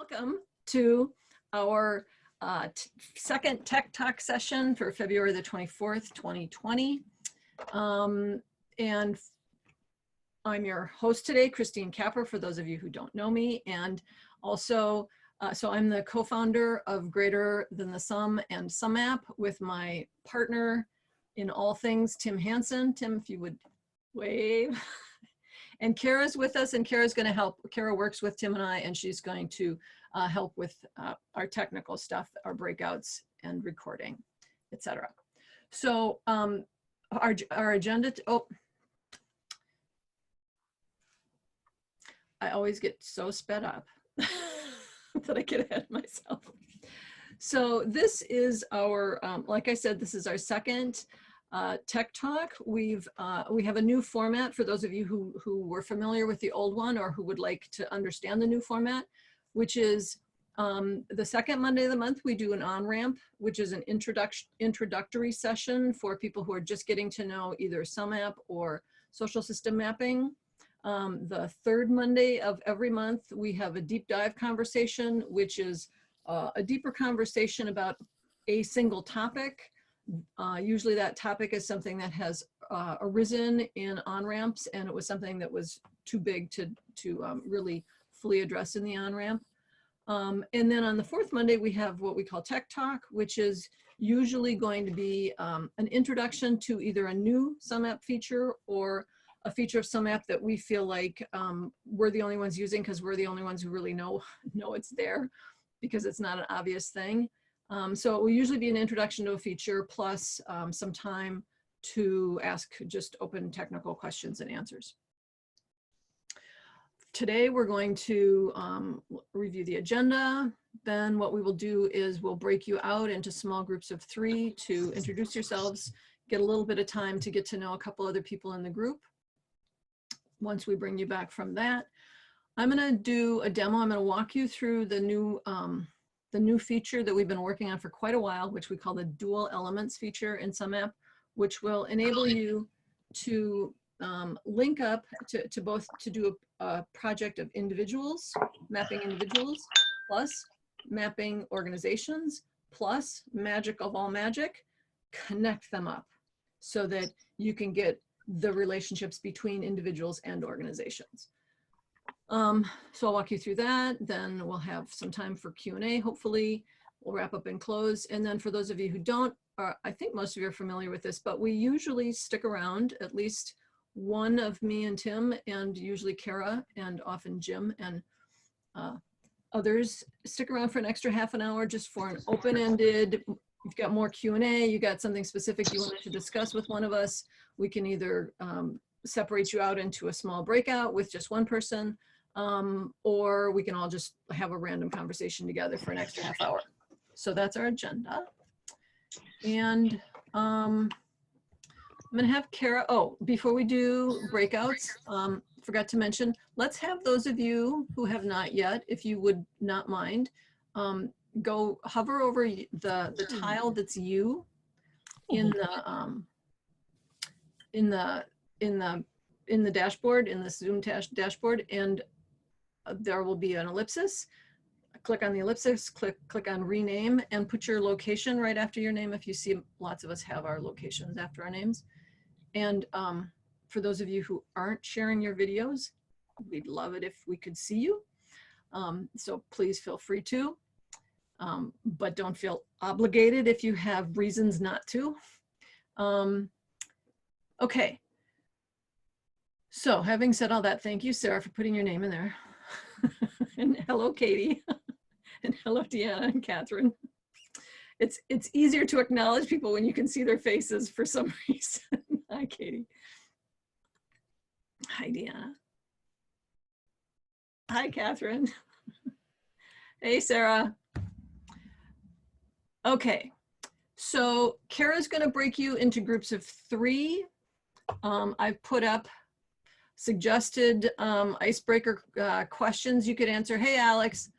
welcome to our second Tech Talk session for February the 24th, 2020. And I'm your host today, Christine Capper, for those of you who don't know me. And also, so I'm the co-founder of Greater Than the Sum and sumApp with my partner in all things, Tim Hansen. Tim, if you would wave. And Kara's with us, and Kara's going to help. Kara works with Tim and I, and she's going to help with our technical stuff, our breakouts and recording, etc. So our agenda, I always get so sped up that I get ahead of myself. So this is our, like I said, this is our second Tech Talk. We have a new format for those of you who were familiar with the old one or who would like to understand the new format, which is the second Monday of the month, we do an on-ramp, which is an introductory session for people who are just getting to know either sumApp or social system mapping. The third Monday of every month, we have a deep dive conversation, which is a deeper conversation about a single topic. Usually that topic is something that has arisen in on-ramps, and it was something that was too big to really fully address in the on-ramp. And then on the fourth Monday, we have what we call Tech Talk, which is usually going to be an introduction to either a new sumApp feature or a feature of sumApp that we feel like we're the only ones using because we're the only ones who really know it's there, because it's not an obvious thing. So it will usually be an introduction to a feature plus some time to ask just open technical questions and answers. Today we're going to review the agenda. Then what we will do is we'll break you out into small groups of 3 to introduce yourselves, get a little bit of time to get to know a couple other people in the group. Once we bring you back from that, I'm going to do a demo. I'm going to walk you through the new feature that we've been working on for quite a while, which we call the dual elements feature in sumApp, which will enable you to link up to do a project of individuals, mapping individuals, plus mapping organizations, plus magic of all magic, connect them up so that you can get the relationships between individuals and organizations. So I'll walk you through that. Then we'll have some time for Q&A, hopefully. We'll wrap up and close. And then for those of you who don't, I think most of you are familiar with this, but we usually stick around, at least one of me and Tim, and usually Kara, and often Jim, and others stick around for an extra half an hour just for an open-ended, you've got more Q&A, you got something specific you wanted to discuss with one of us, we can either separate you out into a small breakout with just one person, or we can all just have a random conversation together for an extra half hour. So that's our agenda. And I'm gonna have Kara, before we do breakouts, forgot to mention, let's have those of you who have not yet, if you would not mind, go hover over the tile that's you in the dashboard, in the Zoom dashboard, and there will be an ellipsis. Click on the ellipsis, click on rename, and put your location right after your name. If you see, lots of us have our locations after our names. And for those of you who aren't sharing your videos, we'd love it if we could see you. So please feel free to, but don't feel obligated if you have reasons not to. Okay. So having said all that, thank you, Sarah, for putting your name in there. And hello, Katie. And hello, Deanna and Catherine. It's easier to acknowledge people when you can see their faces for some reason. Hi, Katie. Hi, Deanna. Hi, Catherine. Hey, Sarah. Okay, so Kara's going to break you into groups of 3. I've put up suggested icebreaker questions you could answer. Hey, Alex.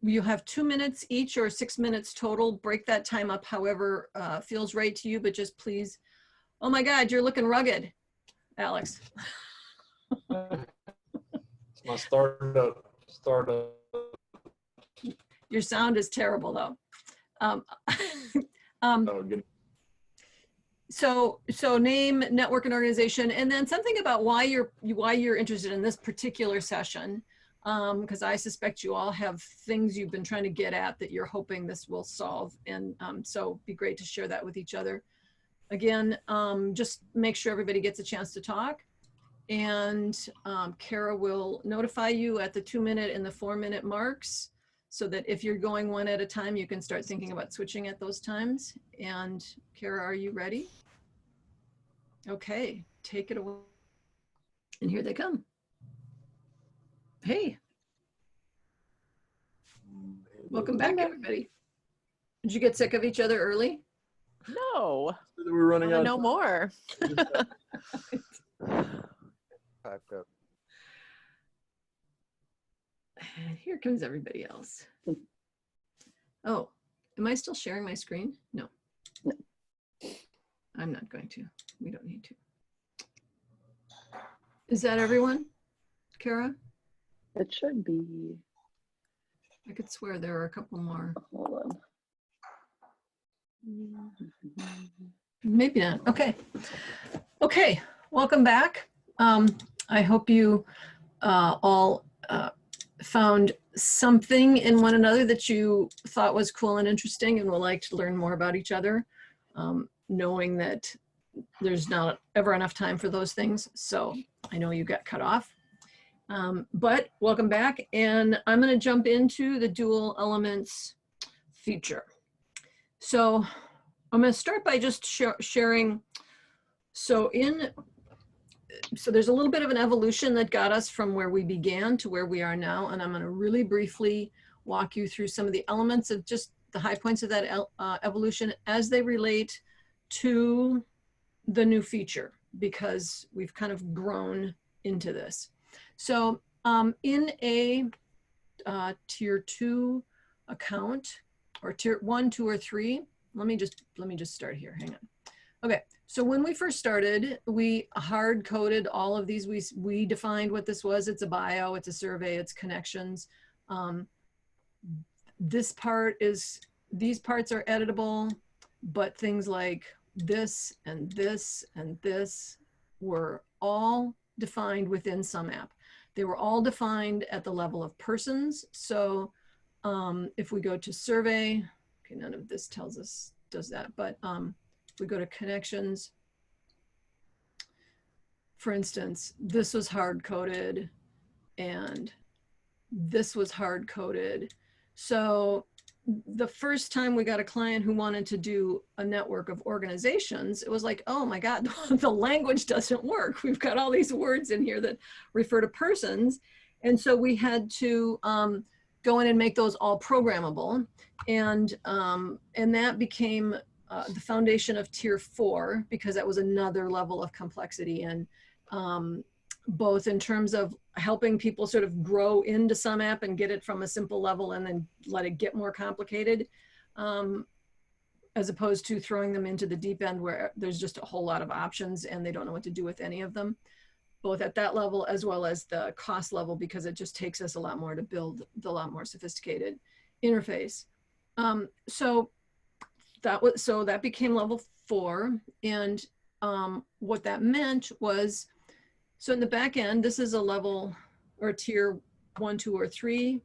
You have 2 minutes each or 6 minutes total. Break that time up however feels right to you, but just please. Oh my God, you're looking rugged, Alex. My startup. Your sound is terrible though. Oh, good. So name, network, and organization, and then something about why you're interested in this particular session, because I suspect you all have things you've been trying to get at that you're hoping this will solve, and so it'd be great to share that with each other. Again, just make sure everybody gets a chance to talk, and Kara will notify you at the 2-minute and the 4-minute marks, so that if you're going one at a time, you can start thinking about switching at those times. And Kara, are you ready? Okay, take it away. And here they come. Hey. Welcome back, everybody. Did you get sick of each other early? No. We're running out. No more. And here comes everybody else. Oh, am I still sharing my screen? No. No. I'm not going to. We don't need to. Is that everyone, Kara? It should be. I could swear there are a couple more. Hold on. Maybe not. Okay. Okay. Welcome back. I hope you all found something in one another that you thought was cool and interesting and would like to learn more about each other, knowing that there's not ever enough time for those things. So I know you got cut off. But welcome back. And I'm going to jump into the dual elements feature. So I'm going to start by just sharing. So there's a little bit of an evolution that got us from where we began to where we are now. And I'm going to really briefly walk you through some of the elements of just the high points of that evolution as they relate to the new feature, because we've kind of grown into this. So in a tier 2 account, or tier 1, 2, or 3, let me just start here. Hang on. Okay, so when we first started, we hard coded all of these. We defined what this was. It's a bio, it's a survey, it's connections. These parts are editable, but things like this and this and this were all defined within sumApp. They were all defined at the level of persons. So if we go to survey, okay, none of this does that, but if we go to connections, for instance, this was hard coded and this was hard coded. So the first time we got a client who wanted to do a network of organizations, it was like, oh my God, the language doesn't work. We've got all these words in here that refer to persons. And so we had to go in and make those all programmable. And that became the foundation of tier 4, because that was another level of complexity, and both in terms of helping people sort of grow into sumApp and get it from a simple level and then let it get more complicated, as opposed to throwing them into the deep end where there's just a whole lot of options and they don't know what to do with any of them, both at that level as well as the cost level, because it just takes us a lot more to build the lot more sophisticated interface. So that became level 4. And what that meant was, so in the back end, this is a level or tier 1, 2, or 3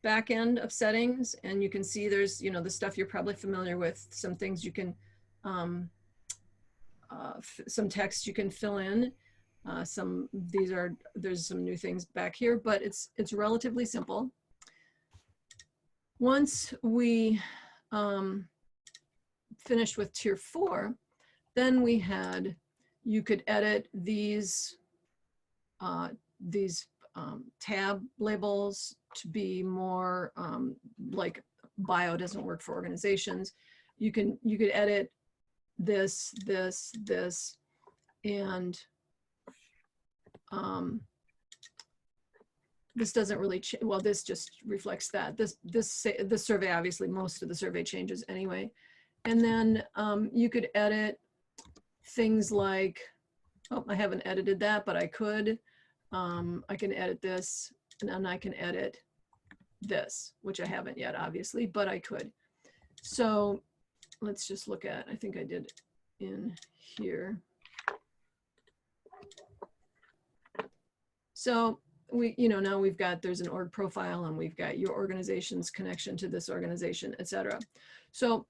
back end of settings. And you can see there's, the stuff you're probably familiar with, some things you can, some text you can fill in. There's some new things back here, but it's relatively simple. Once we finished with tier 4, then you could edit these tab labels to be more like bio doesn't work for organizations. You could edit this, and this doesn't really well, this just reflects that. This survey, obviously most of the survey changes anyway. And then you could edit things like, oh, I haven't edited that, but I could. I can edit this, and then I can edit this, which I haven't yet, obviously, but I could. So let's just look at, I think I did in here. So we, now we've got, there's an org profile, and we've got your organization's connection to this organization, et cetera. So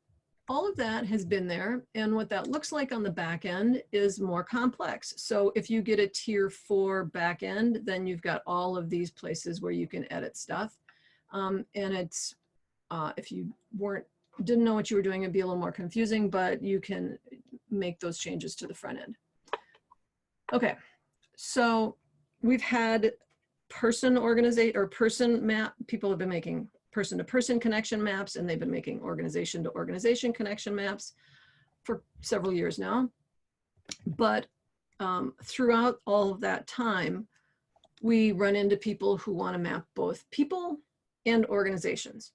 all of that has been there. And what that looks like on the back end is more complex. So if you get a tier 4 back end, then you've got all of these places where you can edit stuff. And it's, if you didn't know what you were doing, it'd be a little more confusing, but you can make those changes to the front end. Okay, so we've had person map. People have been making person-to-person connection maps, and they've been making organization-to-organization connection maps for several years now. But throughout all of that time, we run into people who want to map both people and organizations.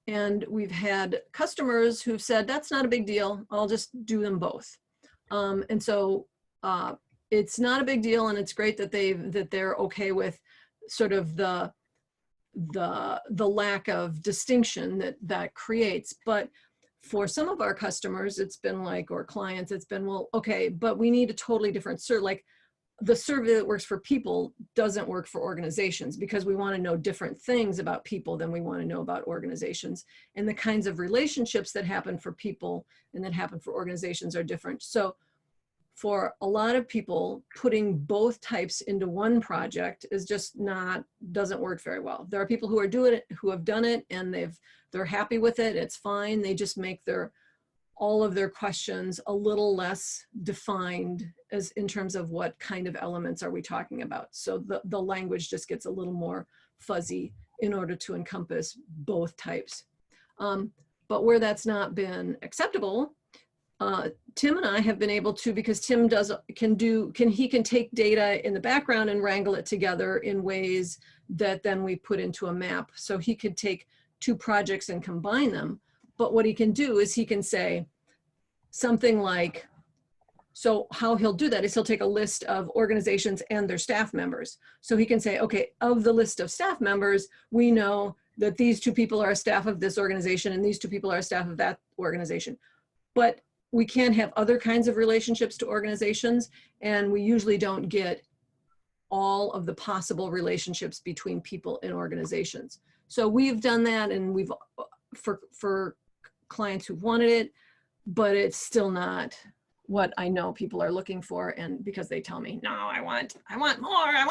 And we've had customers who've said, that's not a big deal, I'll just do them both. And so it's not a big deal, and it's great that they're okay with sort of the lack of distinction that creates. But for some of our customers, it's been like, or clients, it's been, well, okay, but we need a totally different survey. Like the survey that works for people doesn't work for organizations, because we want to know different things about people than we want to know about organizations. And the kinds of relationships that happen for people and that happen for organizations are different. So for a lot of people, putting both types into one project is just doesn't work very well. There are people who have done it, and they're happy with it. It's fine. They just make all of their questions a little less defined as in terms of what kind of elements are we talking about. So the language just gets a little more fuzzy in order to encompass both types. But where that's not been acceptable, Tim and I have been able to, because Tim can take data in the background and wrangle it together in ways that then we put into a map. So he could take two projects and combine them. But what he can do is he can say something like, so how he'll do that is he'll take a list of organizations and their staff members. So he can say, okay, of the list of staff members, we know that these two people are a staff of this organization and these two people are a staff of that organization. But we can't have other kinds of relationships to organizations, and we usually don't get all of the possible relationships between people and organizations. So we've done that, and we've, for clients who wanted it, but it's still not what I know people are looking for. And because they tell me, no, I want more. And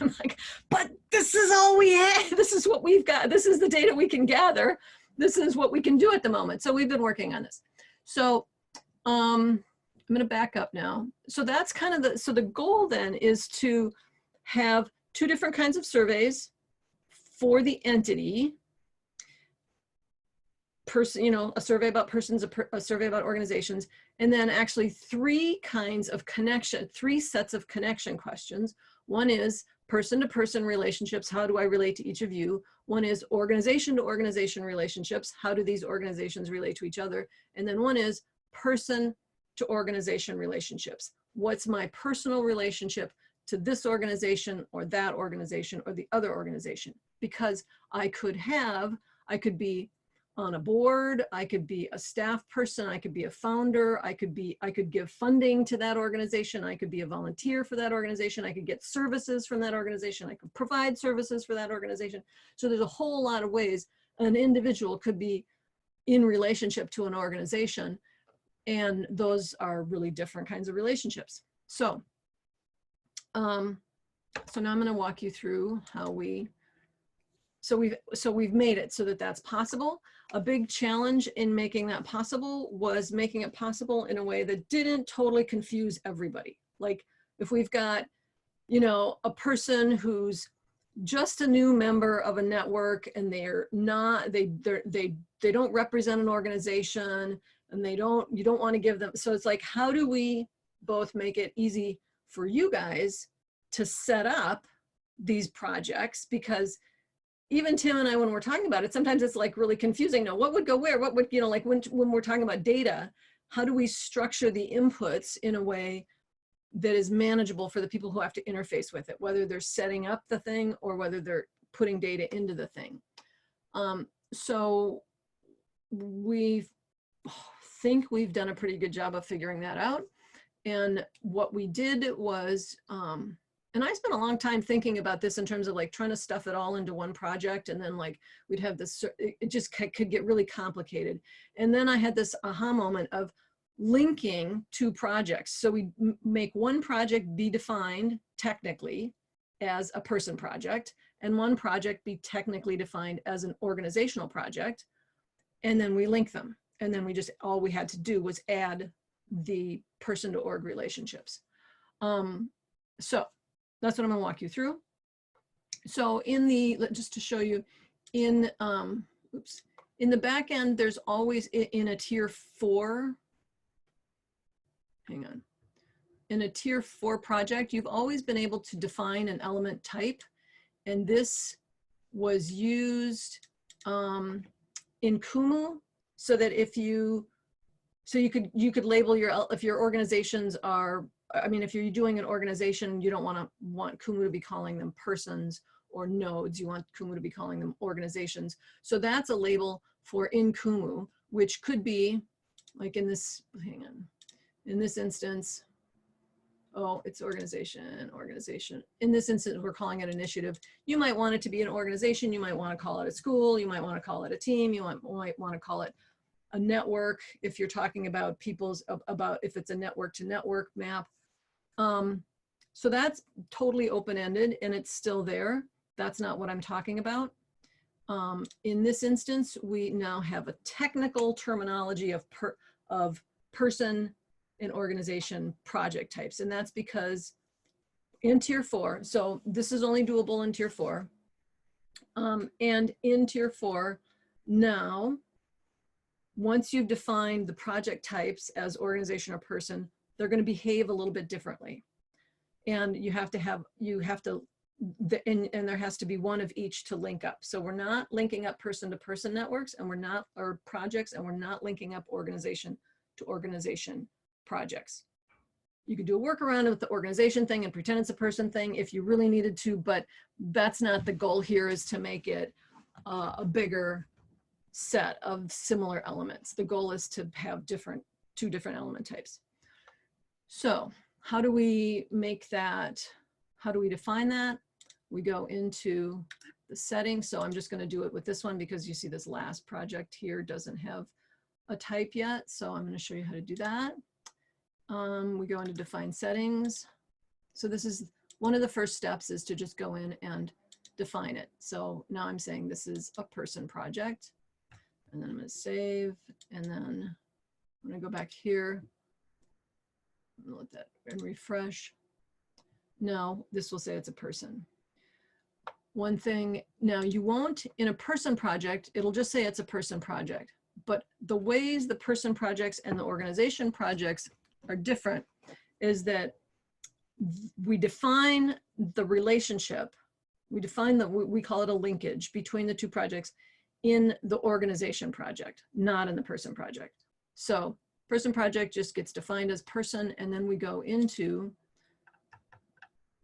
I'm like, but this is all we have. This is what we've got. This is the data we can gather. This is what we can do at the moment. So we've been working on this. So I'm going to back up now. So that's kind of the goal then is to have two different kinds of surveys for the entity. A survey about persons, a survey about organizations, and then actually three sets of connection questions. One is person-to-person relationships, how do I relate to each of you? One is organization-to-organization relationships, how do these organizations relate to each other? And then one is person-to-organization relationships. What's my personal relationship to this organization or that organization or the other organization? Because I could be on a board, I could be a staff person, I could be a founder, I could give funding to that organization, I could be a volunteer for that organization, I could get services from that organization, I could provide services for that organization. So there's a whole lot of ways an individual could be in relationship to an organization, and those are really different kinds of relationships. So, now I'm going to walk you through how we've made it so that that's possible. A big challenge in making that possible was making it possible in a way that didn't totally confuse everybody. Like if we've got, a person who's just a new member of a network and they don't represent an organization and you don't want to give them. So it's like, how do we both make it easy for you guys to set up these projects? Because even Tim and I, when we're talking about it, sometimes it's like really confusing. Now, what would go where? What would, like when we're talking about data, how do we structure the inputs in a way that is manageable for the people who have to interface with it, whether they're setting up the thing or whether they're putting data into the thing. So we think we've done a pretty good job of figuring that out. And what we did was, and I spent a long time thinking about this in terms of like trying to stuff it all into one project, and then like we'd have this, it just could get really complicated. And then I had this aha moment of linking two projects. So we make one project be defined technically as a person project, and one project be technically defined as an organizational project. And then we link them. And then we just, all we had to do was add the person to org relationships. So that's what I'm gonna walk you through. So in the, just to show you, in the back end, there's always in a tier 4, hang on. In a tier 4 project, you've always been able to define an element type. And this was used in Kumu, so that if you, so you could label your, if your organizations are, I mean, if you're doing an organization, you don't want Kumu to be calling them persons or nodes, you want Kumu to be calling them organizations. So that's a label for in Kumu, which could be like in this, hang on, in this instance, oh, it's organization. In this instance, we're calling it initiative. You might want it to be an organization. You might want to call it a school. You might want to call it a team. You might want to call it a network if you're talking about people's, about if it's a network to network map. So that's totally open-ended and it's still there. That's not what I'm talking about. In this instance, we now have a technical terminology of person and organization project types. And that's because in tier 4, so this is only doable in tier 4. And in tier 4, now, once you've defined the project types as organization or person, they're going to behave a little bit differently. And you have to have, and there has to be one of each to link up. So we're not linking up person to person networks, and we're not, or projects, and we're not linking up organization to organization projects. You could do a workaround with the organization thing and pretend it's a person thing if you really needed to, but that's not the goal here, is to make it a bigger set of similar elements. The goal is to have two different element types. So how do we make that, how do we define that? We go into the settings. So I'm just going to do it with this one because you see this last project here doesn't have a type yet. So I'm going to show you how to do that. We go into define settings. So this is one of the first steps, is to just go in and define it. So now I'm saying this is a person project, and then I'm going to save, and then I'm going to go back here. I'm going to let that and refresh. No, this will say it's a person. One thing, now you won't, in a person project, it'll just say it's a person project. But the ways the person projects and the organization projects are different is that we define the relationship, we define the, we call it a linkage between the two projects in the organization project, not in the person project. So person project just gets defined as person, and then we go into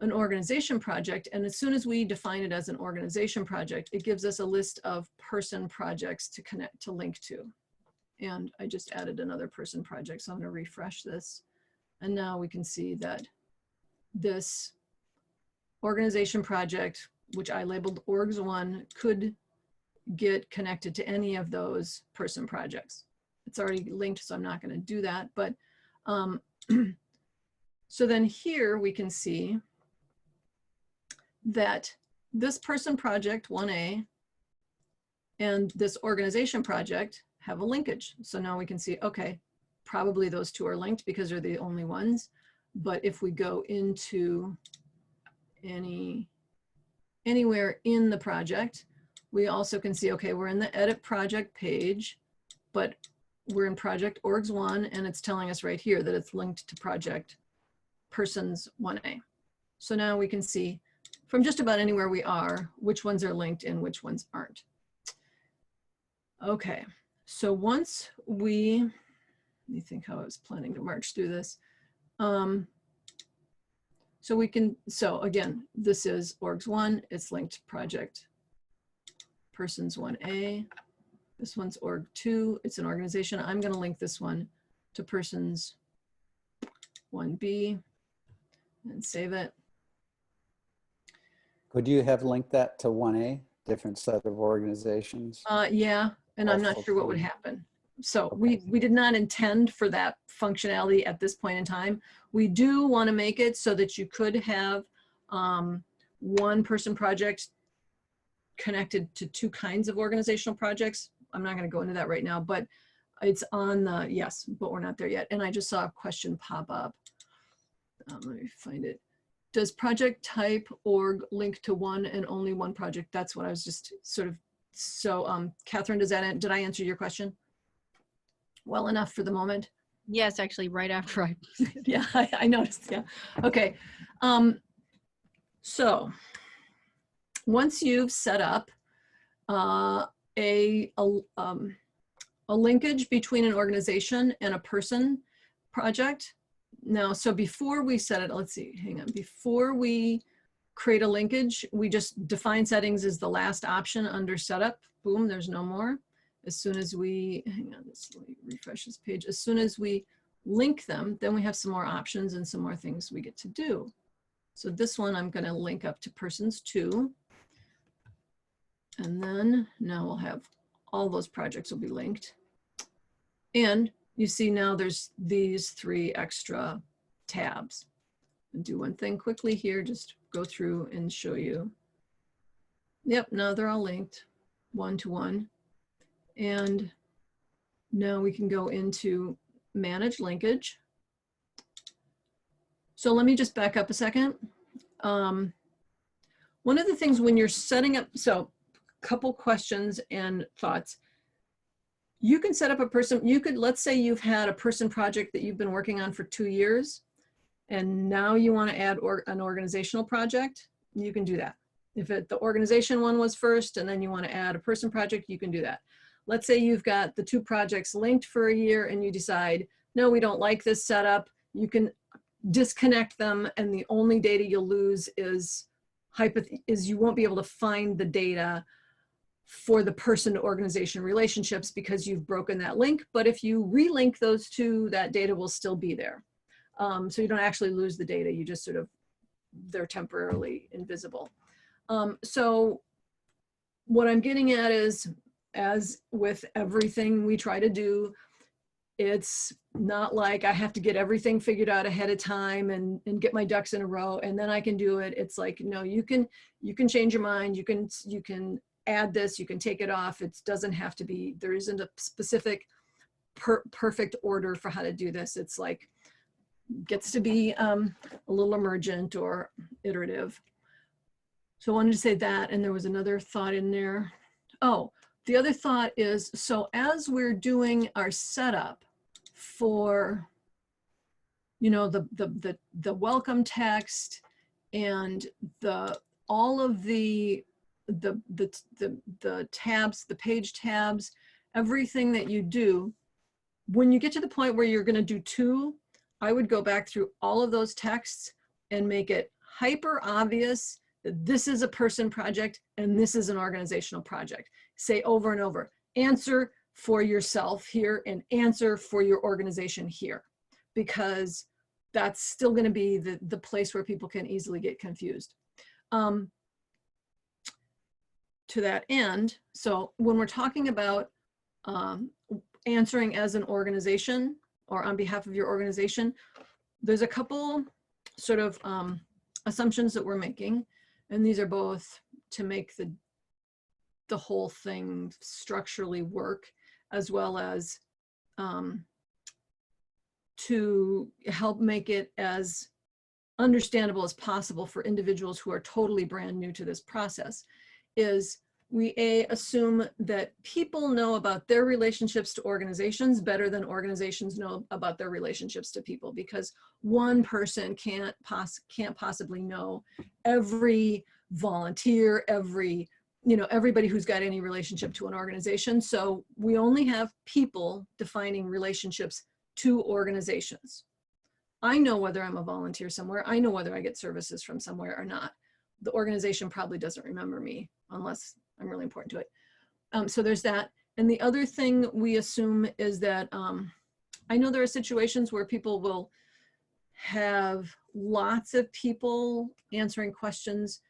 an organization project. And as soon as we define it as an organization project, it gives us a list of person projects to connect, to link to. And I just added another person project. So I'm going to refresh this. And now we can see that this organization project, which I labeled orgs1, could get connected to any of those person projects. It's already linked, so I'm not going to do that. But so then here we can see that this person project 1A and this organization project have a linkage. So now we can see, okay, probably those two are linked because they're the only ones. But if we go into anywhere in the project, we also can see, okay, we're in the edit project page, but we're in project orgs1, and it's telling us right here that it's linked to project persons 1A. So now we can see from just about anywhere we are, which ones are linked and which ones aren't. Okay, so once we, let me think how I was planning to march through this. So we can, so again, this is orgs 1, it's linked project persons 1A. This one's org 2, it's an organization. I'm going to link this one to persons 1B and save it. Could you have linked that to 1A, different set of organizations? Yeah, and I'm not Also sure what would true. happen. So Okay. we did not intend for that functionality at this point in time. We do want to make it so that you could have one person project connected to 2 kinds of organizational projects. I'm not going to go into that right now, but it's on the, yes, but we're not there yet. And I just saw a question pop up. Let me find it. Does project type org link to one and only one project? That's what I was just sort of, so Catherine, did I answer your question well enough for the moment? Yes, actually, right after I. Yeah, I noticed, yeah. Okay, so once you've set up a linkage between an organization and a person project. Now, so before we set it, let's see, hang on. Before we create a linkage, we just define settings as the last option under setup. Boom, there's no more. As soon as we, hang on, let me refresh this page. As soon as we link them, then we have some more options and some more things we get to do. So this one, I'm gonna link up to persons 2. And then now we'll have all those projects will be linked. And you see now there's these 3 extra tabs. And do one thing quickly here, just go through and show you. Yep, now they're all linked 1 to 1. And now we can go into manage linkage. So let me just back up a second. One of the things when you're setting up, so couple questions and thoughts. You can set up a person, you could, let's say you've had a person project that you've been working on for 2 years, and now you want to add an organizational project, you can do that. If the organization one was first and then you want to add a person project, you can do that. Let's say you've got the 2 projects linked for a year and you decide, no, we don't like this setup. You can disconnect them and the only data you'll lose is you won't be able to find the data for the person to organization relationships because you've broken that link. But if you relink those 2, that data will still be there. So you don't actually lose the data, you just sort of, they're temporarily invisible. So what I'm getting at is, as with everything we try to do, it's not like I have to get everything figured out ahead of time and get my ducks in a row and then I can do it. It's like, no, you can change your mind. You can add this, you can take it off. It doesn't have to be, there isn't a specific perfect order for how to do this. It's like, gets to be a little emergent or iterative. So I wanted to say that, and there was another thought in there. Oh, the other thought is, so as we're doing our setup for, you know, the welcome text and all of the tabs, the page tabs, everything that you do, when you get to the point where you're going to do 2, I would go back through all of those texts and make it hyper obvious that this is a person project and this is an organizational project. Say over and over, answer for yourself here and answer for your organization here, because that's still going to be the place where people can easily get confused. To that end, so when we're talking about answering as an organization or on behalf of your organization, there's a couple sort of assumptions that we're making, and these are both to make the whole thing structurally work, as well as to help make it as understandable as possible for individuals who are totally brand new to this process. Is we assume that people know about their relationships to organizations better than organizations know about their relationships to people, because one person can't possibly know every volunteer, everybody who's got any relationship to an organization. So we only have people defining relationships to organizations. I know whether I'm a volunteer somewhere. I know whether I get services from somewhere or not. The organization probably doesn't remember me unless I'm really important to it. So there's that. And the other thing we assume is that I know there are situations where people will have lots of people answering questions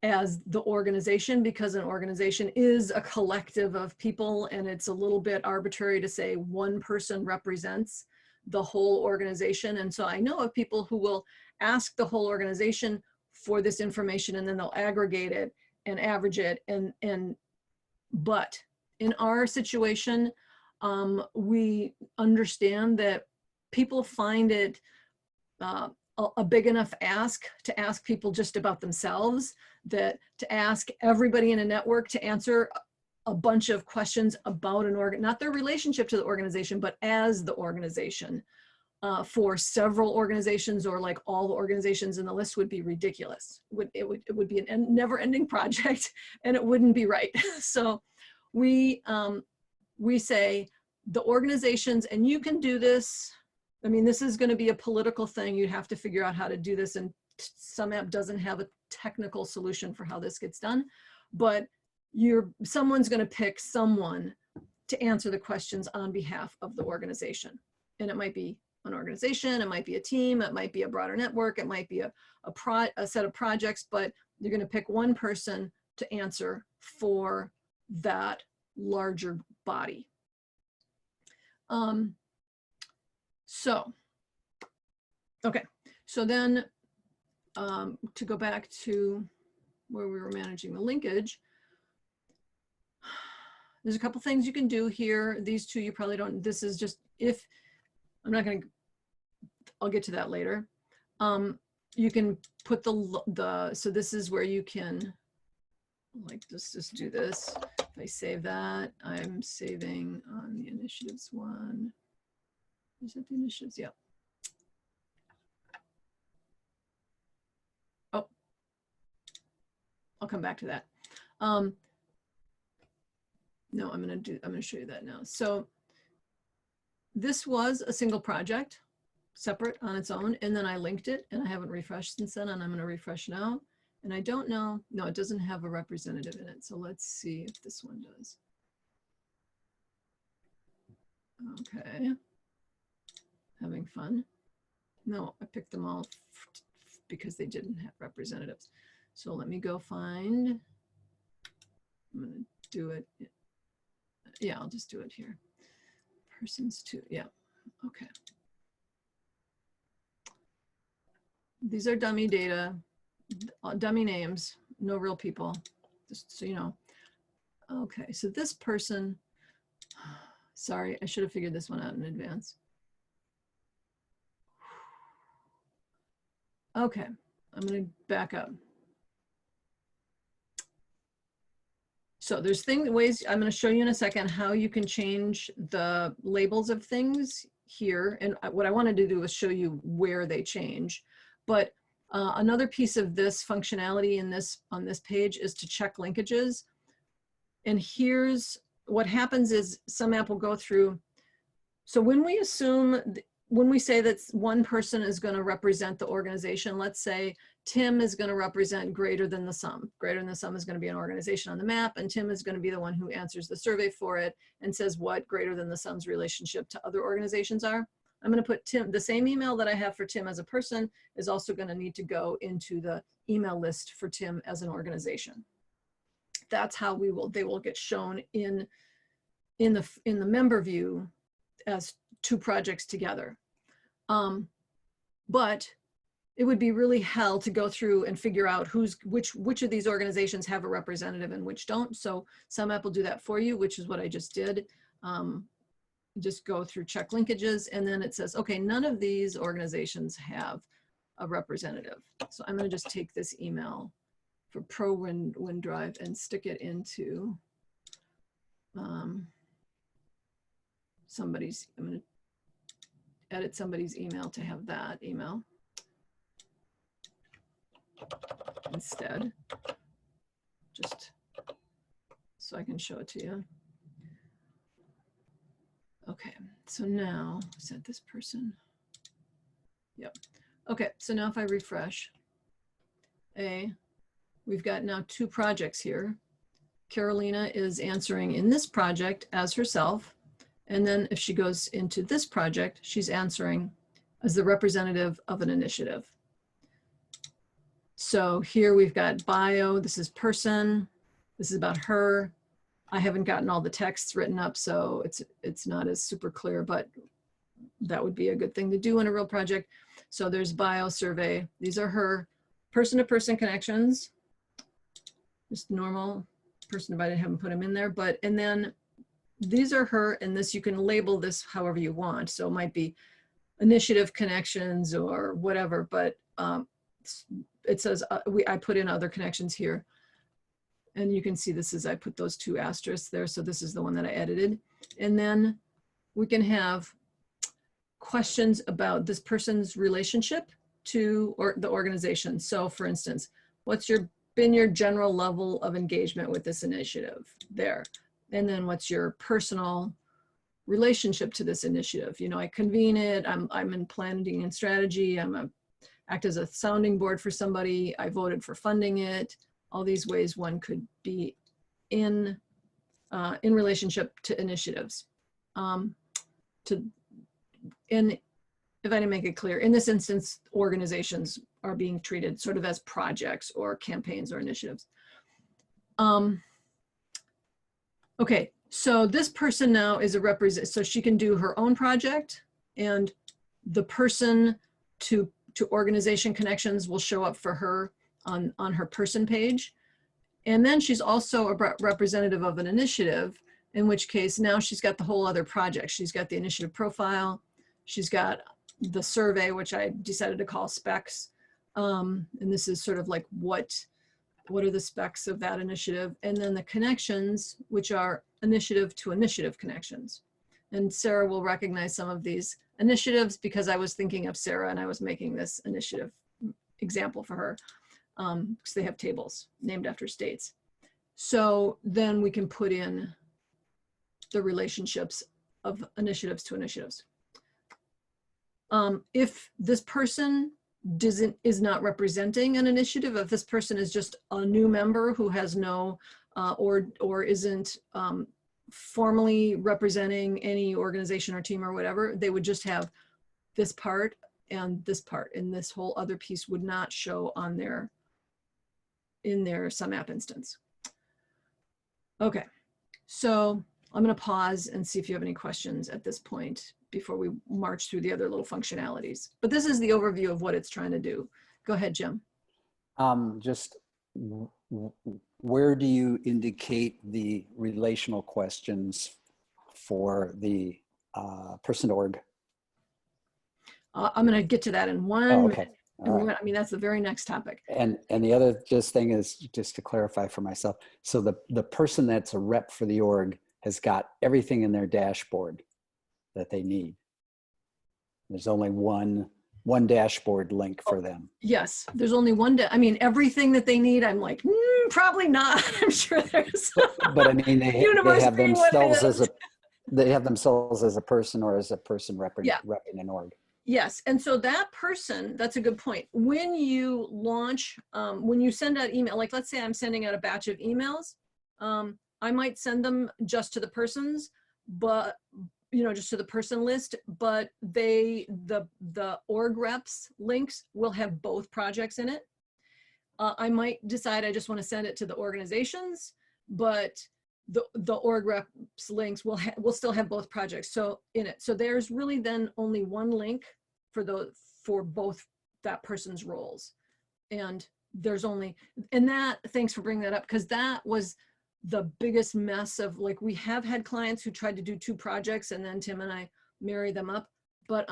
as the organization, because an organization is a collective of people, and it's a little bit arbitrary to say one person represents the whole organization. And so I know of people who will ask the whole organization for this information, and then they'll aggregate it and average it. But in our situation, we understand that people find it a big enough ask to ask people just about themselves, that to ask everybody in a network to answer a bunch of questions about an organ, not their relationship to the organization, but as the organization, for several organizations, or like all the organizations in the list, would be ridiculous. It would be a never-ending project, and it wouldn't be right. So we say the organizations, and you can do this. I mean, this is going to be a political thing. You have to figure out how to do this, and sumApp doesn't have a technical solution for how this gets done, but someone's going to pick someone to answer the questions on behalf of the organization. And it might be an organization, it might be a team, it might be a broader network, it might be a set of projects, but you're going to pick one person to answer for that larger body. Okay, so then to go back to where we were managing the linkage, there's a couple things you can do here. These two you probably don't, this is just, if, I'm not gonna, I'll get to that later. You can put so this is where you can, like, let's just do this. If I save that, I'm saving on the initiatives one. Is it the initiatives? Yeah. Oh, I'll come back to that. No, I'm going to show you that now. So this was a single project, separate on its own, and then I linked it, and I haven't refreshed since then, and I'm going to refresh now. And I don't know, no, it doesn't have a representative in it. So let's see if this one does. Okay. Having fun. No, I picked them all because they didn't have representatives. So let me go find, I'm going to do it. Yeah, I'll just do it here. Persons to, yeah, okay. These are dummy data, dummy names, no real people, just so you know. Okay, so this person, sorry, I should have figured this one out in advance. Okay, I'm going to back up. So there's ways, I'm going to show you in a second how you can change the labels of things here. And what I wanted to do was show you where they change. But another piece of this functionality on this page is to check linkages. And here's what happens is sumApp will go through. So when we assume, when we say that one person is going to represent the organization, let's say Tim is going to represent greater than the sum. Greater than the sum is going to be an organization on the map, and Tim is going to be the one who answers the survey for it and says what greater than the sum's relationship to other organizations are. I'm going to put Tim, the same email that I have for Tim as a person is also going to need to go into the email list for Tim as an organization. That's how they will get shown in the member view as two projects together. But it would be really hell to go through and figure out which of these organizations have a representative and which don't. So sumApp will do that for you, which is what I just did. Just go through check linkages, and then it says, okay, none of these organizations have a representative. So I'm going to just take this email for Pro WinDrive and stick it into somebody's, I'm going to edit somebody's email to have that email instead, just so I can show it to you. Okay, so now, is that this person? Okay, so now if I refresh, we've got now 2 projects here. Carolina is answering in this project as herself. And then if she goes into this project, she's answering as the representative of an initiative. So here we've got bio, this is person, this is about her. I haven't gotten all the texts written up, so it's not as super clear, but that would be a good thing to do in a real project. So there's bio survey. These are her person-to-person connections. Just normal person, but I haven't put them in there. But, and then these are her, and this, you can label this however you want. So it might be initiative connections or whatever, but it says, I put in other connections here. And you can see this is, I put those 2 asterisks there. So this is the one that I edited. And then we can have questions about this person's relationship to the organization. So for instance, what's been your general level of engagement with this initiative there? And then what's your personal relationship to this initiative? You know, I convene it, I'm in planning and strategy, act as a sounding board for somebody, I voted for funding it. All these ways one could be in relationship to initiatives. And if I didn't make it clear, in this instance, organizations are being treated sort of as projects or campaigns or initiatives. Okay, so this person now is a so she can do her own project, and the person to organization connections will show up for her on her person page. And then she's also a representative of an initiative, in which case now she's got the whole other project. She's got the initiative profile, she's got the survey, which I decided to call specs. And this is sort of like what are the specs of that initiative, and then the connections, which are initiative to initiative connections. And Sarah will recognize some of these initiatives because I was thinking of Sarah and I was making this initiative example for her, because they have tables named after states. So then we can put in the relationships of initiatives to initiatives. If this person is not representing an initiative, if this person is just a new member who has no, or isn't formally representing any organization or team or whatever, they would just have this part, and this whole other piece would not show on in their sumApp instance. Okay, so I'm going to pause and see if you have any questions at this point before we march through the other little functionalities. But this is the overview of what it's trying to do. Go ahead, Jim. Just where do you indicate the relational questions for the person to org? I'm going to get to that in one okay. minute. All right. I mean, that's the very next topic. And the other thing is, just to clarify for myself, so the person that's a rep for the org has got everything in their dashboard that they need. There's only one dashboard link for them. Yes, there's only one. I mean, everything that they need, I'm like, probably not. I'm sure there's. But I mean, they have themselves as a person, or as a person repping an org. Yes, and so that person, that's a good point. When you launch, when you send out email, like let's say I'm sending out a batch of emails, I might send them just to the persons, but just to the person list, but the org reps links will have both projects in it. I might decide I just want to send it to the organizations, but the org reps links will still have both projects in it. So there's really then only one link for both that person's roles. And there's only, and that, thanks for bringing that up, because that was the biggest mess of, like, we have had clients who tried to do 2 projects and then Tim and I marry them up, but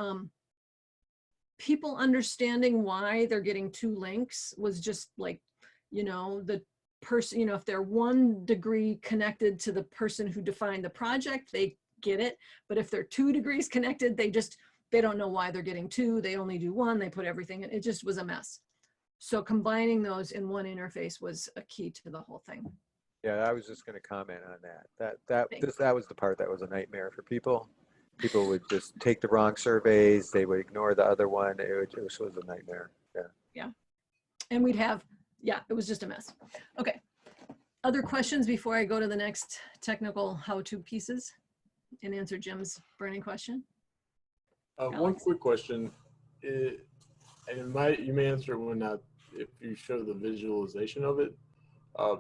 people understanding why they're getting 2 links was just like, the person, if they're 1 degree connected to the person who defined the project, they get it. But if they're 2 degrees connected, they don't know why they're getting 2. They only do 1. They put everything in. It just was a mess. So combining those in one interface was a key to the whole thing. Yeah, I was just going to comment on that. That was the part that was a nightmare for people. People would just take the wrong surveys. They would ignore the other one. It was a nightmare. Yeah. And we'd have, yeah, it was just a mess. Okay. Other questions before I go to the next technical how-to pieces and answer Jim's burning question? One Alex? quick question, and you may answer it when if you show the visualization of it.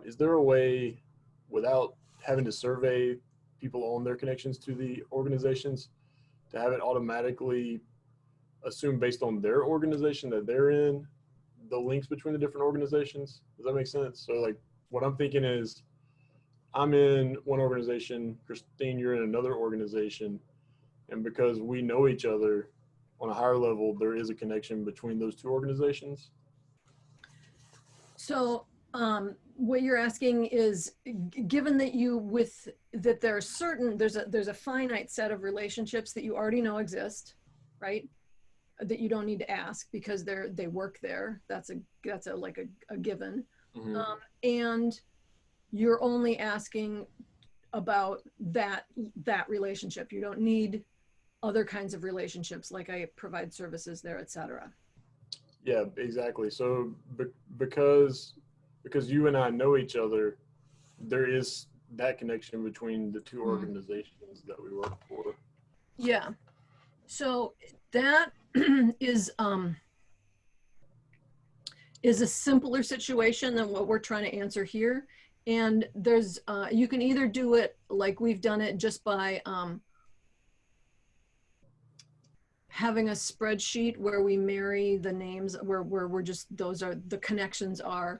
Is there a way, without having to survey people on their connections to the organizations, to have it automatically assume based on their organization that they're in, the links between the different organizations? Does that make sense? So like what I'm thinking is, I'm in one organization, Christine, you're in another organization, and because we know each other on a higher level, there is a connection between those two organizations. So what you're asking is, given that there's a finite set of relationships that you already know exist, right? That you don't need to ask because they work there. That's a given. Mm-hmm. And you're only asking about that relationship. You don't need other kinds of relationships, like I provide services there, et cetera. Yeah, exactly. So because you and I know each other, there is that connection between the two organizations that we work for. Yeah. So that is a simpler situation than what we're trying to answer here. And there's you can either do it like we've done it just by having a spreadsheet where we marry the names, where we're just, those are the connections are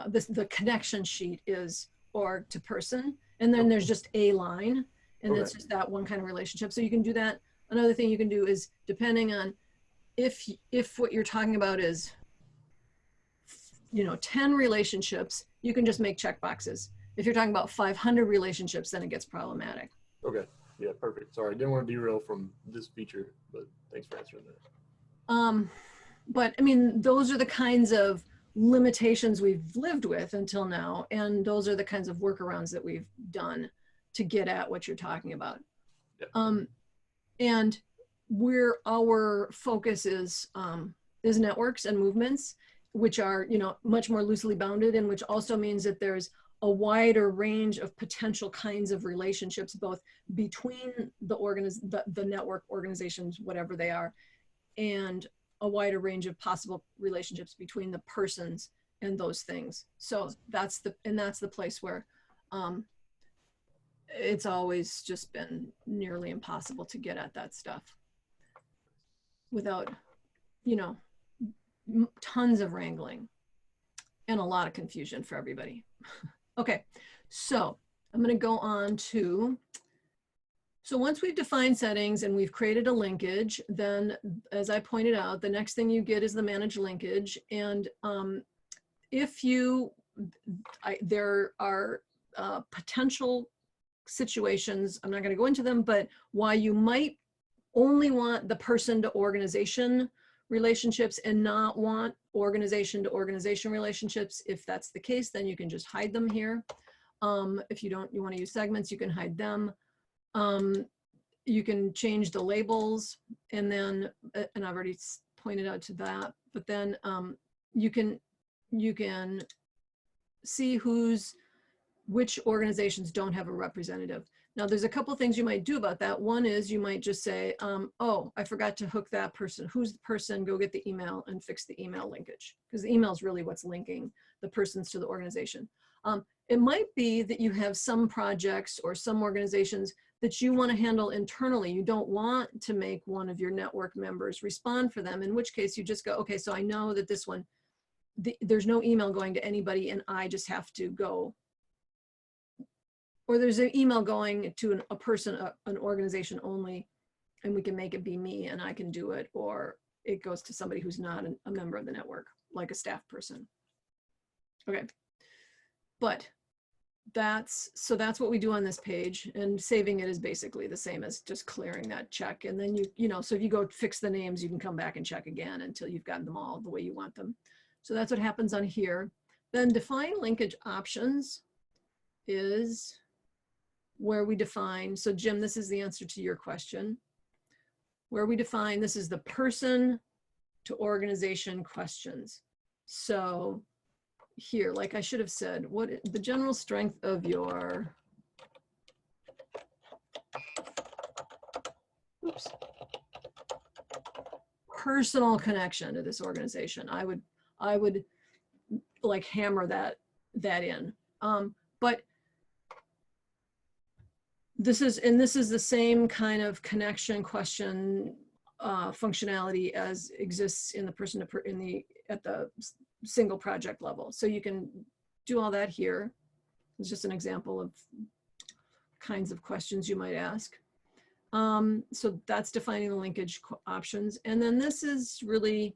the connection sheet is org to person, and then there's just a line, and it's just that one kind of relationship. So you can do that. Another thing you can do is, depending on if what you're talking about is 10 relationships, you can just make check boxes. If you're talking about 500 relationships, then it gets problematic. Okay. Yeah, perfect. Sorry, I didn't want to derail from this feature, but thanks for answering that. But I mean, those are the kinds of limitations we've lived with until now, and those are the kinds of workarounds that we've done to get at what you're talking about. Yeah. And our focus is networks and movements, which are much more loosely bounded, and which also means that there's a wider range of potential kinds of relationships, both between the network organizations, whatever they are, and a wider range of possible relationships between the persons and those things. So that's the place where it's always just been nearly impossible to get at that stuff without, tons of wrangling and a lot of confusion for everybody. Okay, so I'm going to go on to, so once we've defined settings and we've created a linkage, then as I pointed out, the next thing you get is the manage linkage. And there are potential situations, I'm not going to go into them, but why you might only want the person to organization relationships and not want organization to organization relationships. If that's the case, then you can just hide them here. If you want to use segments, you can hide them. You can change the labels, and then, and I've already pointed out to that, but then you can see which organizations don't have a representative. Now, there's a couple of things you might do about that. One is you might just say, oh, I forgot to hook that person. Who's the person? Go get the email and fix the email linkage, because the email is really what's linking the persons to the organization. It might be that you have some projects or some organizations that you want to handle internally. You don't want to make one of your network members respond for them, in which case you just go, okay, so I know that this one, there's no email going to anybody, and I just have to go. Or there's an email going to a person, an organization only, and we can make it be me and I can do it. Or it goes to somebody who's not a member of the network, like a staff person. Okay, but that's what we do on this page, and saving it is basically the same as just clearing that check. And then so if you go fix the names, you can come back and check again until you've gotten them all the way you want them. So that's what happens on here. Then define linkage options is where we define, so Jim, this is the answer to your question, where we define, this is the person to organization questions. So here, like I should have said, what the general strength of your, oops, personal connection to this organization. I would like hammer that in. But this is the same kind of connection question functionality as exists in the at the single project level. So you can do all that here. It's just an example of kinds of questions you might ask. So that's defining the linkage options. And then this is really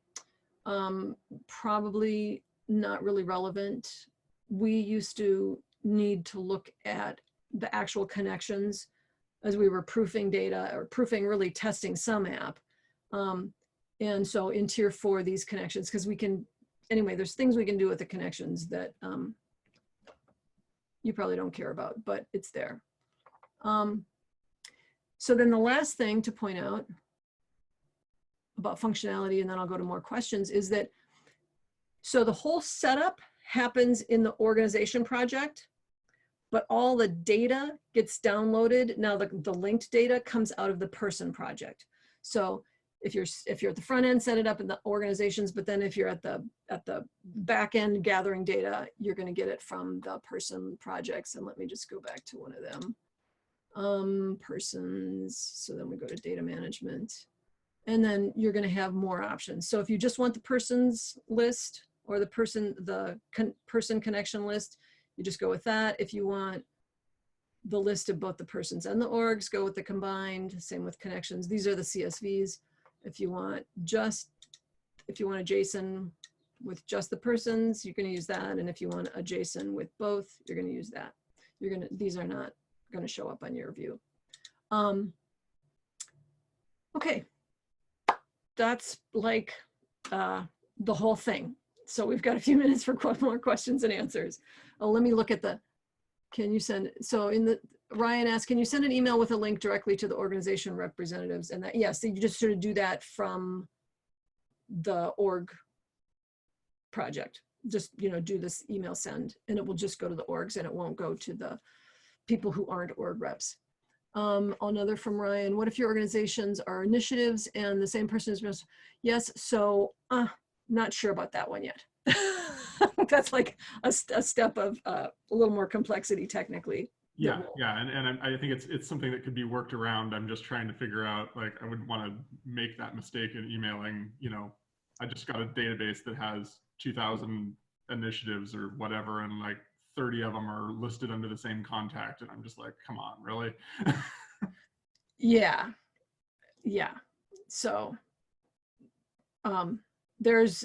probably not really relevant. We used to need to look at the actual connections as we were proofing data, or proofing, really testing sumApp. And so in tier 4, these connections, because we can, anyway, there's things we can do with the connections that you probably don't care about, but it's there. So then the last thing to point out about functionality, and then I'll go to more questions, is that, so the whole setup happens in the organization project, but all the data gets downloaded. Now the linked data comes out of the person project. So if you're at the front end, set it up in the organizations, but then if you're at the back end gathering data, you're going to get it from the person projects. And let me just go back to one of them. Persons, so then we go to data management, and then you're going to have more options. So if you just want the persons list, or the person connection list, you just go with that. If you want the list of both the persons and the orgs, go with the combined. Same with connections. These are the CSVs. If you want a JSON with just the persons, you're going to use that. And if you want a JSON with both, you're going to use that. These are not going to show up on your view. Okay, that's like the whole thing. So we've got a few minutes for more questions and answers. Oh, let me look at can you send, so Ryan asked, can you send an email with a link directly to the organization representatives? And that, yes, so you just sort of do that from the org project. Just, do this email send, and it will just go to the orgs, and it won't go to the people who aren't org reps. Another from Ryan, what if your organizations are initiatives and the same person is, yes, so not sure about that one yet. That's like a step of a little more complexity technically. Yeah, yeah, and I think it's something that could be worked around. I'm just trying to figure out, like, I wouldn't want to make that mistake in emailing, I just got a database that has 2,000 initiatives or whatever, and like 30 of them are listed under the same contact, and I'm just like, come on, really? Yeah. So there's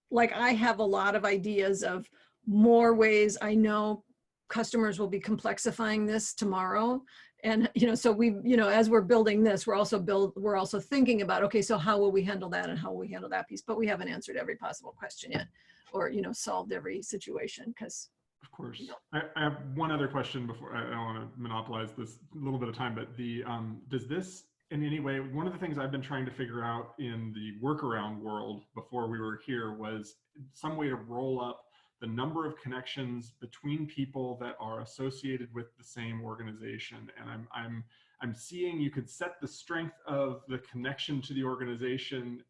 like, I have a lot of ideas of more ways. I know customers will be complexifying this tomorrow, and so we, as we're building this, we're also thinking about, okay, so how will we handle that, and how will we handle that piece? But we haven't answered every possible question yet, or solved every situation, because of course. I have one other question before, I don't want to monopolize this little bit of time, but does this in any way, one of the things I've been trying to figure out in the workaround world before we were here was some way to roll up the number of connections between people that are associated with the same organization. And I'm seeing you could set the strength of the connection to the organization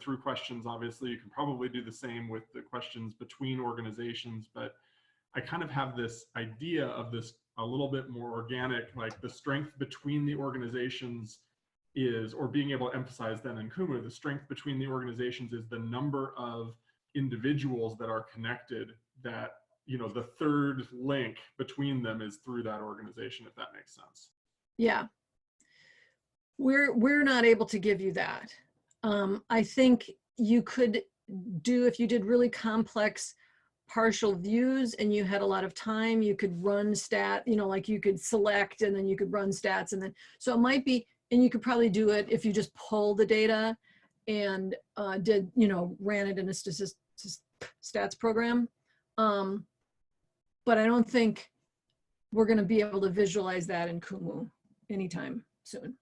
through questions. Obviously, you can probably do the same with the questions between organizations, but I kind of have this idea of this a little bit more organic, like the strength between the organizations is, or being able to emphasize then in Kumu, the strength between the organizations is the number of individuals that are connected, that, the third link between them is through that organization, if that makes sense. Yeah. We're not able to give you that. I think you could do, if you did really complex partial views and you had a lot of time, you could run like you could select and then you could run stats, and then, so it might be, and you could probably do it if you just pull the data and ran it in a stats program. But I don't think we're going to be able to visualize that in Kumu anytime soon.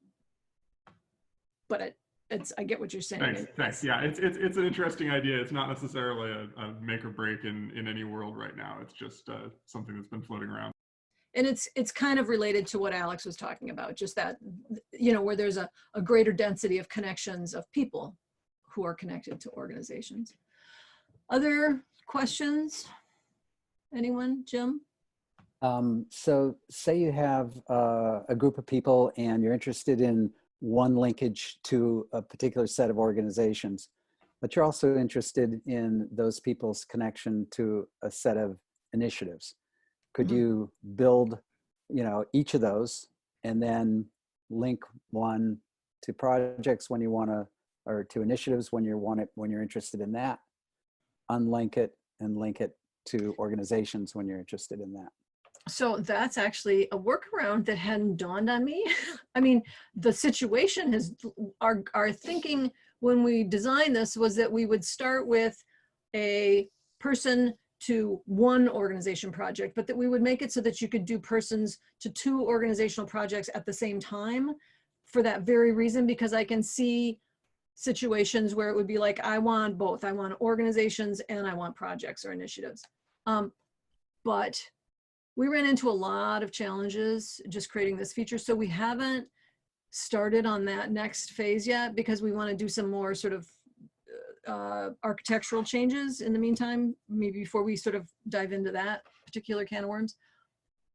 But I get what you're saying. Thanks. Yeah, it's an interesting idea. It's not necessarily a make or break in any world right now. It's just something that's been floating around. And it's kind of related to what Alex was talking about, just that, you know, where there's a greater density of connections of people who are connected to organizations. Other questions? Anyone? Jim? So say you have a group of people and you're interested in one linkage to a particular set of organizations, but you're also interested in those people's connection to a set of initiatives. Could you build, you know, each of those and then link one to projects when you want to, or to initiatives when you want it, when you're interested in that, unlink it and link it to organizations when you're interested in that? So that's actually a workaround that hadn't dawned on me. I mean, the situation is, our thinking when we designed this was that we would start with a person to one organization project, but that we would make it so that you could do persons to 2 organizational projects at the same time, for that very reason, because I can see situations where it would be like, I want both. I want organizations and I want projects or initiatives. But we ran into a lot of challenges just creating this feature. So we haven't started on that next phase yet, because we want to do some more sort of architectural changes in the meantime, maybe before we sort of dive into that particular can of worms.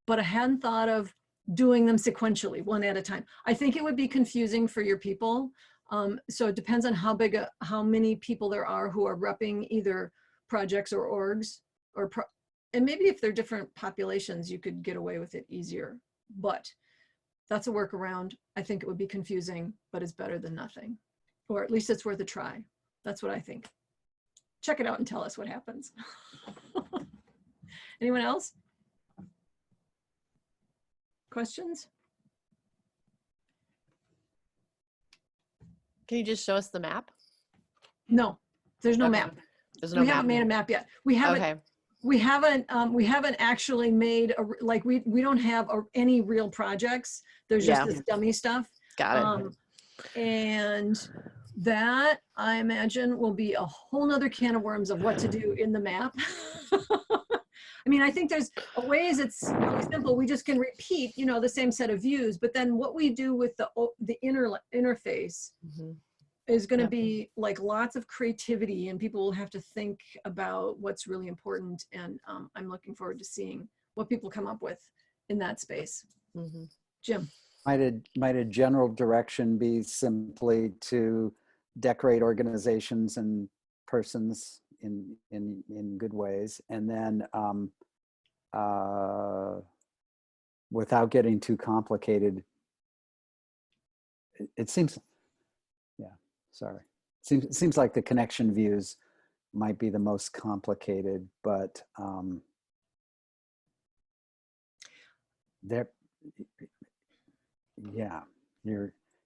But I hadn't thought of doing them sequentially, one at a time. I think it would be confusing for your people. So it depends on how many people there are who are repping either projects or orgs, and maybe if they're different populations, you could get away with it easier. But that's a workaround. I think it would be confusing, but it's better than nothing. Or at least it's worth a try. That's what I think. Check it out and tell us what happens. Anyone else? Questions? Can you just show us the map? No, there's no Okay. map. There's no We map. haven't made a map yet. We haven't. Okay. We haven't actually made like we don't have any real projects. There's just this dummy stuff. Got it. And that, I imagine, will be a whole nother can of worms of what to do in the map. I mean, I think there's ways it's really simple. We just can repeat, you know, the same set of views, but then what we do with the interface is going to be like lots of creativity, and people will have to think about what's really important. And I'm looking forward to seeing what people come up with in that space. Jim. Might a general direction be simply to decorate organizations and persons in good ways, and then without getting too complicated, it seems, sorry. It seems like the connection views might be the most complicated, but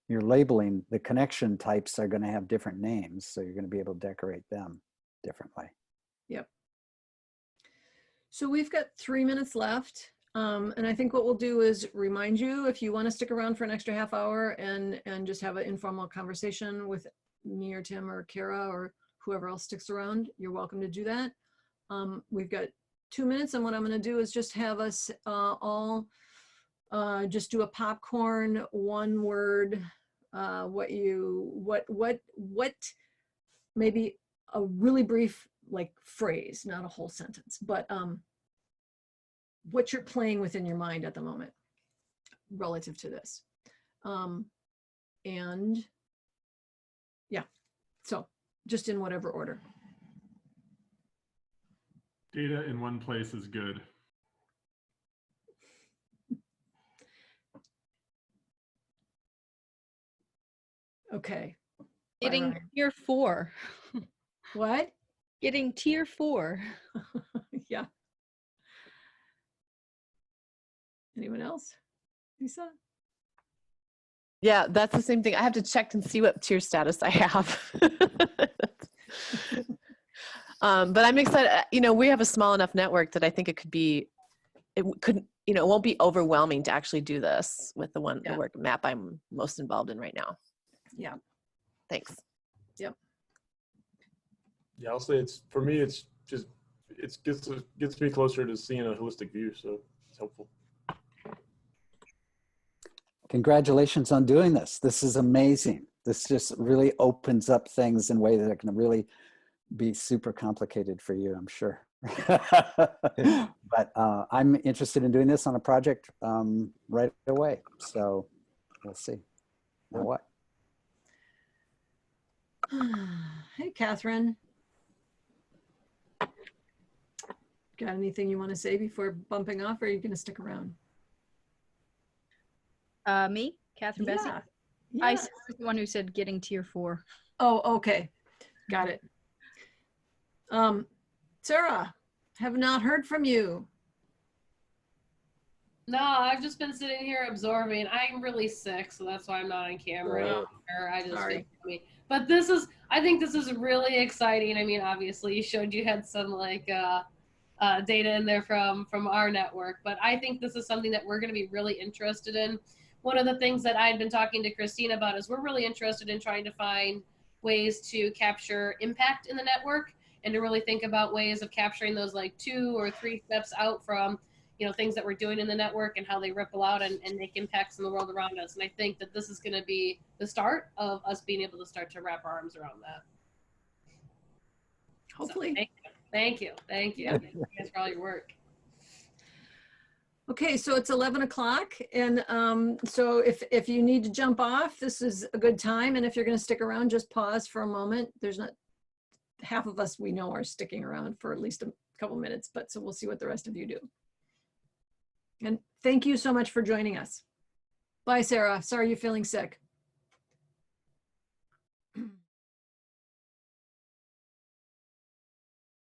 you're labeling the connection types are going to have different names, so you're going to be able to decorate them differently. Yep. So we've got 3 minutes left. And I think what we'll do is remind you, if you want to stick around for an extra half hour and just have an informal conversation with me or Tim or Kara or whoever else sticks around, you're welcome to do that. We've got 2 minutes, and what I'm going to do is just have us all just do a popcorn, one word, maybe a really brief like phrase, not a whole sentence, but what you're playing with in your mind at the moment relative to this. And yeah, so just in whatever order. Data in one place is good. Okay. Getting tier 4. What? Getting tier 4. Yeah. Anyone else? Lisa? Yeah, that's the same thing. I have to check and see what tier status I have. But I'm excited. You know, we have a small enough network that I think it could be couldn't, it won't be overwhelming to actually do this with the Yeah. work map I'm most involved in right now. Yeah. Thanks. Yeah, I'll say for me, it's just, gets me closer to seeing a holistic view. So it's helpful. Congratulations on doing this. This is amazing. This just really opens up things in ways that are going to really be super complicated for you, I'm sure. But I'm interested in doing this on a project right away. So we'll see. Now what? Hey, Catherine. Got anything you want to say before bumping off, or are you going to stick around? Me, Catherine Bessie. Yeah. I was the one who said getting tier 4. Oh, okay. Got it. Sarah, have not heard from you. No, I've just been sitting here absorbing. I'm really sick, so that's why I'm not on camera. Oh, I just sorry. but I think this is really exciting. I mean, obviously you showed you had some like data in there from our network, but I think this is something that we're going to be really interested in. One of the things that I had been talking to Christine about is we're really interested in trying to find ways to capture impact in the network and to really think about ways of capturing those like 2 or 3 steps out from, things that we're doing in the network and how they ripple out and make impacts in the world around us. And I think that this is going to be the start of us being able to start to wrap our arms around that. Hopefully. So, thank you. Thank you guys for all your work. Okay, so it's 11 o'clock. And so if you need to jump off, this is a good time. And if you're going to stick around, just pause for a moment. There's not, half of us we know are sticking around for at least a couple minutes, but so we'll see what the rest of you do. And thank you so much for joining us. Bye, Sarah. Sorry you're feeling sick.